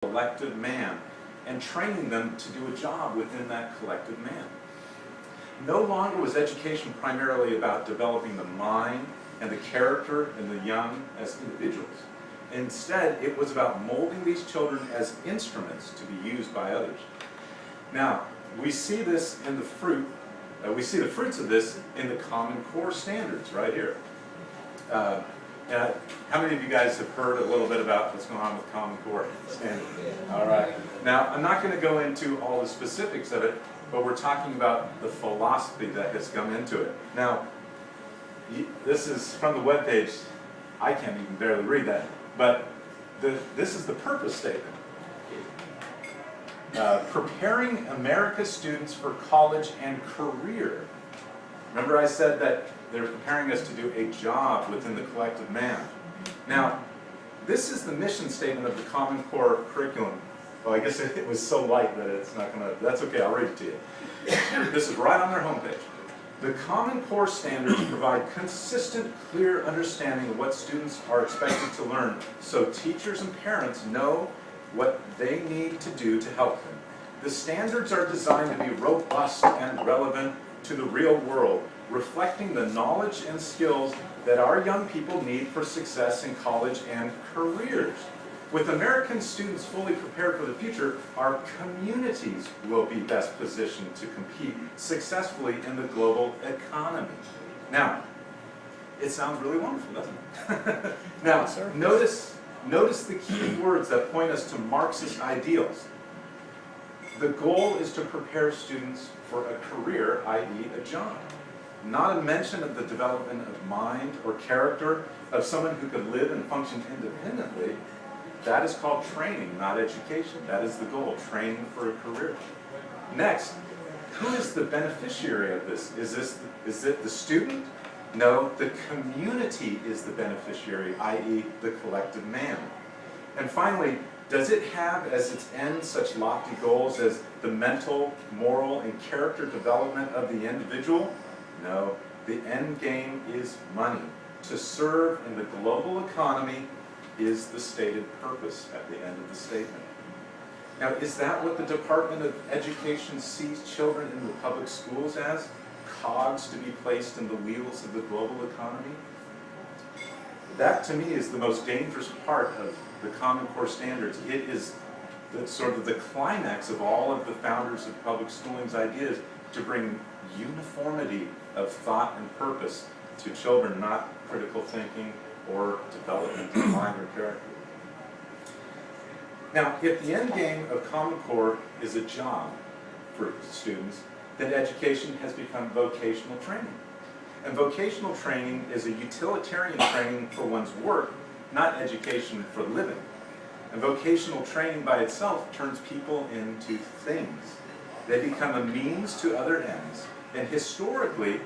collective man and training them to do a job within that collective man. No longer was education primarily about developing the mind and the character in the young as individuals. Instead, it was about molding these children as instruments to be used by others. Now, we see this in the fruit, we see the fruits of this in the Common Core standards right here. How many of you guys have heard a little bit about what's going on with Common Core standards? All right. Now, I'm not going to go into all the specifics of it, but we're talking about the philosophy that has come into it. Now, this is from the webpage. I can't even barely read that, but this is the purpose statement. Preparing America's students for college and career. Remember I said that they're preparing us to do a job within the collective man. Now, this is the mission statement of the Common Core curriculum. Well, I guess it was so light that it's not going to, that's okay, I'll read it to you. This is right on their homepage. The Common Core standards provide consistent, clear understanding of what students are expected to learn, so teachers and parents know what they need to do to help them. The standards are designed to be robust and relevant to the real world, reflecting the knowledge and skills that our young people need for success in college and careers. With American students fully prepared for the future, our communities will be best positioned to compete successfully in the global economy. Now, it sounds really wonderful, doesn't it? Now, notice the key words that point us to Marxist ideals. The goal is to prepare students for a career, i.e. a job. Not a mention of the development of mind or character of someone who could live and function independently. That is called training, not education. That is the goal, training for a career. Next, who is the beneficiary of this? Is it the student? No, the community is the beneficiary, i.e. the collective man. And finally, does it have as its end such lofty goals as the mental, moral, and character development of the individual? No, the end game is money. To serve in the global economy is the stated purpose at the end of the statement. Now, is that what the Department of Education sees children in the public schools as? Cogs to be placed in the wheels of the global economy? That, to me, is the most dangerous part of the Common Core standards. It is sort of the climax of all of the founders of public schooling's ideas to bring uniformity of thought and purpose to children, not critical thinking or development of mind or character. Now, if the end game of Common Core is a job for students, then education has become vocational training. And vocational training is a utilitarian training for one's work, not education for living. And vocational training by itself turns people into things. They become a means to other ends. And historically,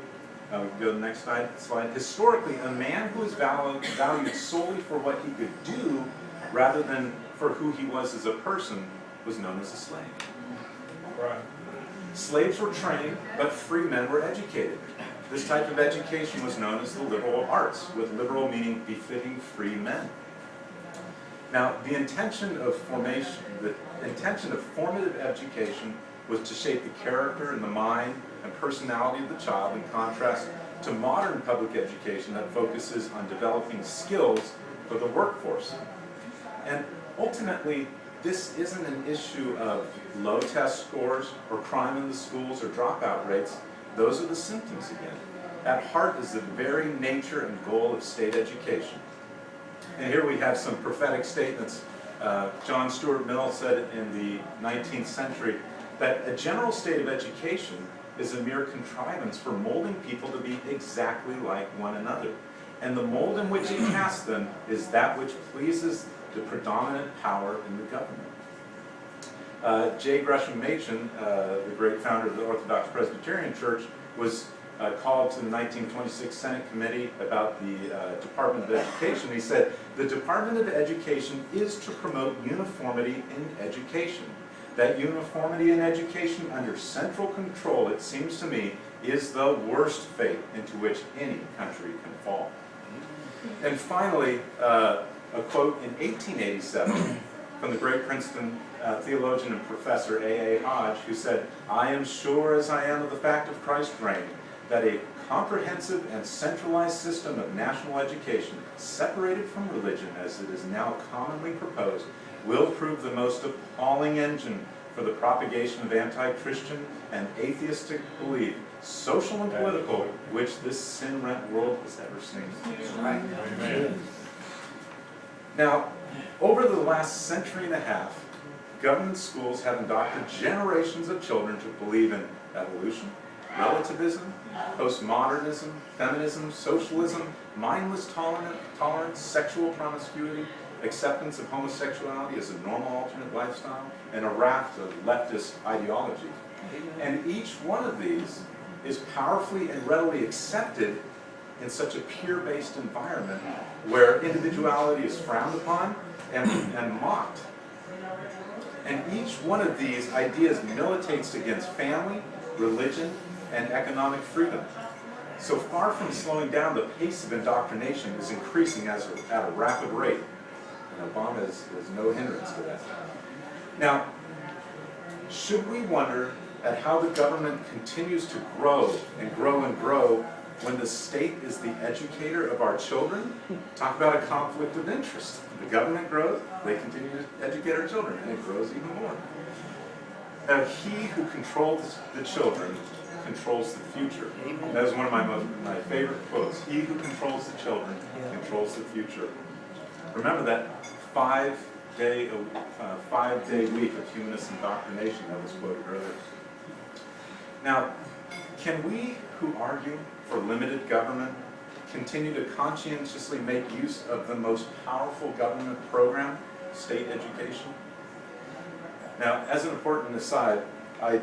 we can go to the next slide. Historically, a man who is valued solely for what he could do rather than for who he was as a person was known as a slave. Right. Slaves were trained, but free men were educated. This type of education was known as the liberal arts, with liberal meaning befitting free men. Now, the intention of formative education was to shape the character and the mind and personality of the child, in contrast to modern public education that focuses on developing skills for the workforce. And ultimately, this isn't an issue of low test scores or crime in the schools or dropout rates. Those are the symptoms again. At heart is the very nature and goal of state education. And here we have some prophetic statements. John Stuart Mill said in the 19th century that a general state of education is a mere contrivance for molding people to be exactly like one another. And the mold in which it casts them is that which pleases the predominant power in the government. J. Gresham Machen, the great founder of the Orthodox Presbyterian Church, was called to the 1926 Senate Committee about the Department of Education. He said, "The Department of Education is to promote uniformity in education. That uniformity in education under central control, it seems to me, is the worst fate into which any country can fall." And finally, a quote in 1887 from the great Princeton theologian and professor A.A. Hodge, who said, "I am sure as I am of the fact of Christ's reign, that a comprehensive and centralized system of national education, separated from religion as it is now commonly proposed, will prove the most appalling engine for the propagation of anti-Christian and atheistic belief, social and political, which this sin-rent world has ever seen." Right? Amen. Now, over the last century and a half, government schools have indoctrinated generations of children to believe in evolution, relativism, postmodernism, feminism, socialism, mindless tolerance, sexual promiscuity, acceptance of homosexuality as a normal alternate lifestyle, and a raft of leftist ideologies. And each one of these is powerfully and readily accepted in such a peer-based environment where individuality is frowned upon and mocked. And each one of these ideas militates against family, religion, and economic freedom. So far from slowing down, the pace of indoctrination is increasing at a rapid rate. And Obama is no hindrance to that. Now, should we wonder at how the government continues to grow and grow and grow when the state is the educator of our children? Talk about a conflict of interest. The government grows, they continue to educate our children, and it grows even more. Now, he who controls the children controls the future. That is one of my favorite quotes. He who controls the children controls the future. Remember that five-day week of humanist indoctrination that was quoted earlier. Now, can we who argue for limited government continue to conscientiously make use of the most powerful government program, state education? Now, as an important aside, I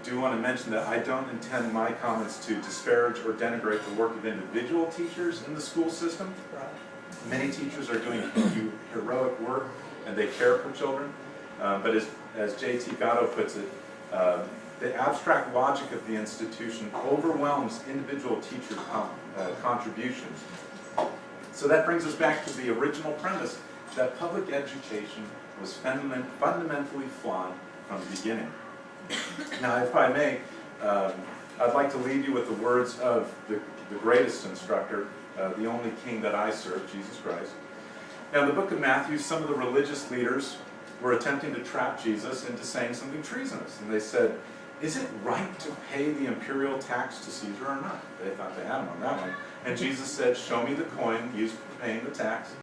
do want to mention that I don't intend my comments to disparage or denigrate the work of individual teachers in the school system. Many teachers are doing heroic work and they care for children, but as J.T. Gatto puts it, the abstract logic of the institution overwhelms individual teacher contributions. So that brings us back to the original premise that public education was fundamentally flawed from the beginning. Now, if I may, I'd like to leave you with the words of the greatest instructor, the only king that I serve, Jesus Christ. Now, in the book of Matthew, some of the religious leaders were attempting to trap Jesus into saying something treasonous. And they said, "Is it right to pay the imperial tax to Caesar or not?" They thought they had him on that one. And Jesus said, "Show me the coin used for paying the tax."